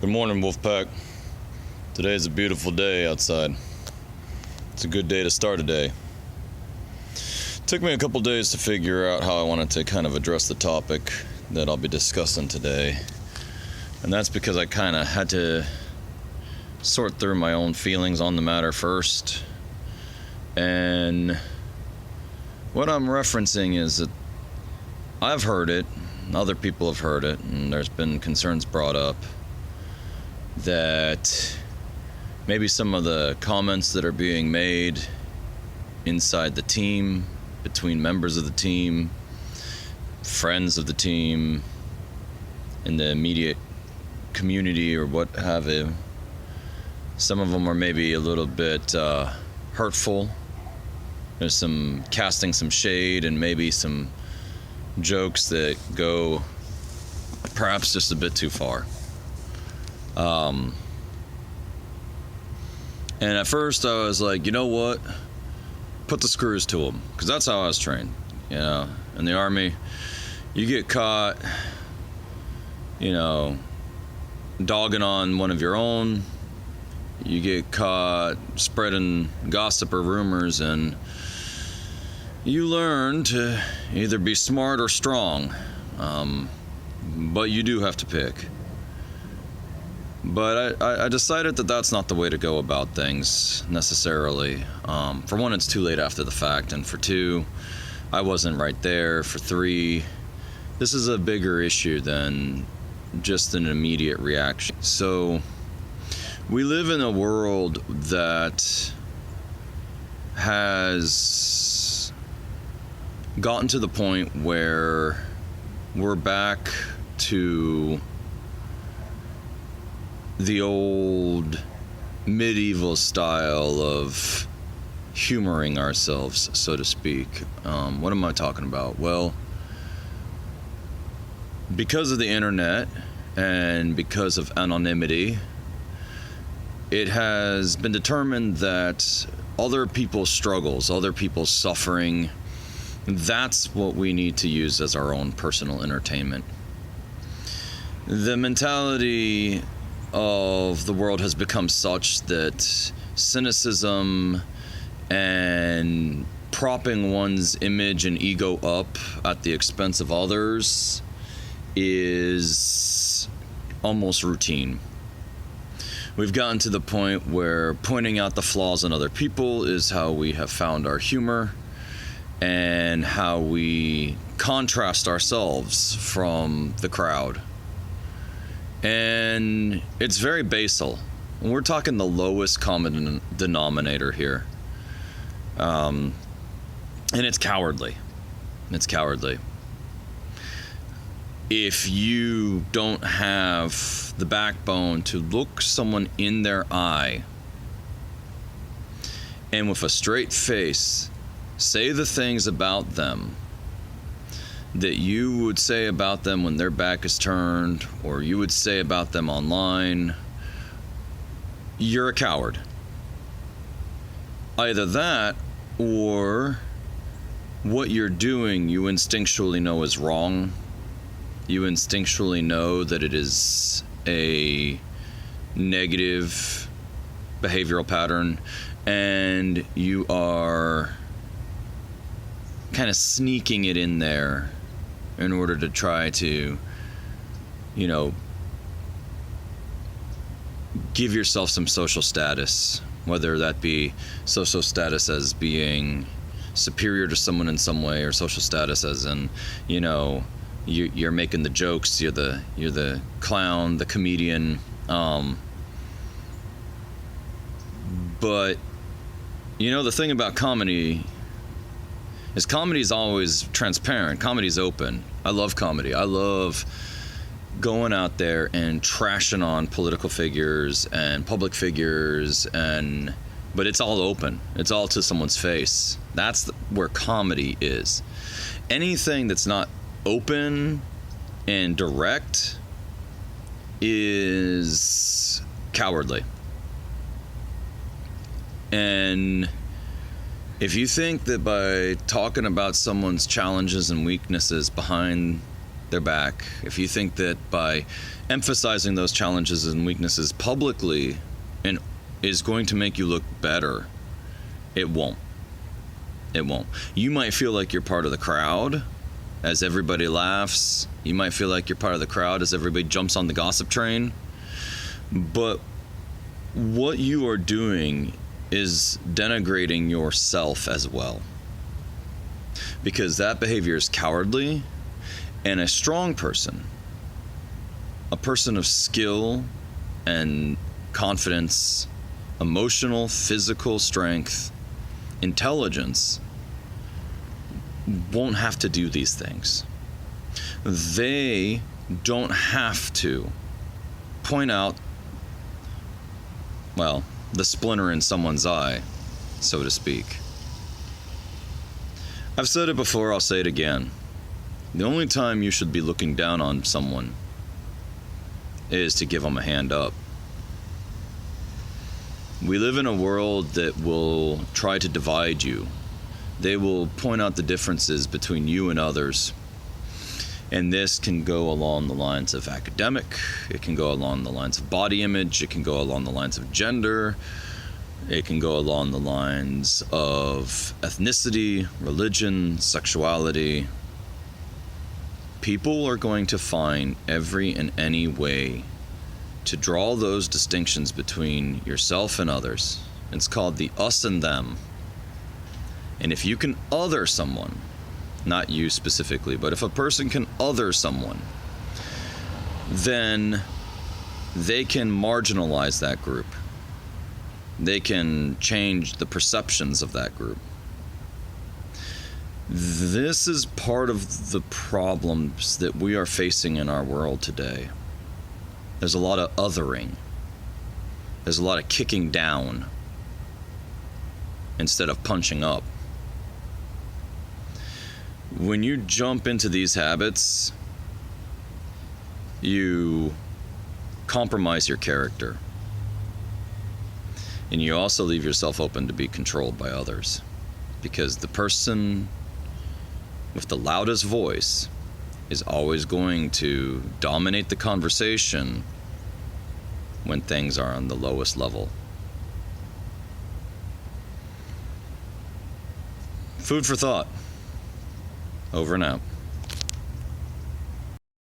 Good morning, Wolfpack. Today is a beautiful day outside. It's a good day to start a day. Took me a couple days to figure out how I wanted to kind of address the topic that I'll be discussing today. And that's because I kind of had to sort through my own feelings on the matter first. And what I'm referencing is that I've heard it, other people have heard it, and there's been concerns brought up that maybe some of the comments that are being made inside the team, between members of the team, friends of the team, in the immediate community or what have you, some of them are maybe a little bit hurtful. There's some casting some shade and maybe some jokes that go perhaps just a bit too far. And at first I was like, you know what? Put the screws to them, because that's how I was trained. You know, in the Army, you get caught, you know, dogging on one of your own. You get caught spreading gossip or rumors, and you learn to either be smart or strong. But you do have to pick. But I decided that that's not the way to go about things necessarily. For one, it's too late after the fact, and for two, I wasn't right there. For three, this is a bigger issue than just an immediate reaction. So we live in a world that has gotten to the point where we're back to the old medieval style of humoring ourselves, so to speak. What am I talking about? Well, because of the internet and because of anonymity, it has been determined that other people's struggles, other people's suffering, that's what we need to use as our own personal entertainment. The mentality of the world has become such that cynicism and propping one's image and ego up at the expense of others is almost routine. We've gotten to the point where pointing out the flaws in other people is how we have found our humor and how we contrast ourselves from the crowd. And it's very basal. We're talking the lowest common denominator here. And it's cowardly. It's cowardly. If you don't have the backbone to look someone in their eye and with a straight face say the things about them that you would say about them when their back is turned, or you would say about them online, you're a coward. Either that, or what you're doing you instinctually know is wrong. You instinctually know that it is a negative behavioral pattern, and you are kind of sneaking it in there in order to try to, you know, give yourself some social status, whether that be social status as being superior to someone in some way, or social status as in, you know, you're making the jokes, you're the clown, the comedian. But you know, the thing about comedy is comedy's always transparent. Comedy's open. I love comedy. I love going out there and trashing on political figures and public figures, but it's all open. It's all to someone's face. That's where comedy is. Anything that's not open and direct is cowardly. And if you think that by talking about someone's challenges and weaknesses behind their back, if you think that by emphasizing those challenges and weaknesses publicly and is going to make you look better, it won't. It won't. You might feel like you're part of the crowd as everybody laughs. You might feel like you're part of the crowd as everybody jumps on the gossip train. But what you are doing is denigrating yourself as well. Because that behavior is cowardly, and a strong person, a person of skill and confidence, emotional, physical strength, intelligence, won't have to do these things. They don't have to point out, well, the splinter in someone's eye, so to speak. I've said it before, I'll say it again. The only time you should be looking down on someone is to give them a hand up. We live in a world that will try to divide you. They will point out the differences between you and others. And this can go along the lines of academic, it can go along the lines of body image, it can go along the lines of gender, it can go along the lines of ethnicity, religion, sexuality. People are going to find every and any way to draw those distinctions between yourself and others. It's called the us and them. And if you can other someone, not you specifically, but if a person can other someone, then they can marginalize that group. They can change the perceptions of that group. This is part of the problems that we are facing in our world today. There's a lot of othering. There's a lot of kicking down instead of punching up. When you jump into these habits, you compromise your character. And you also leave yourself open to be controlled by others. Because the person with the loudest voice is always going to dominate the conversation when things are on the lowest level. Food for thought. Over and out.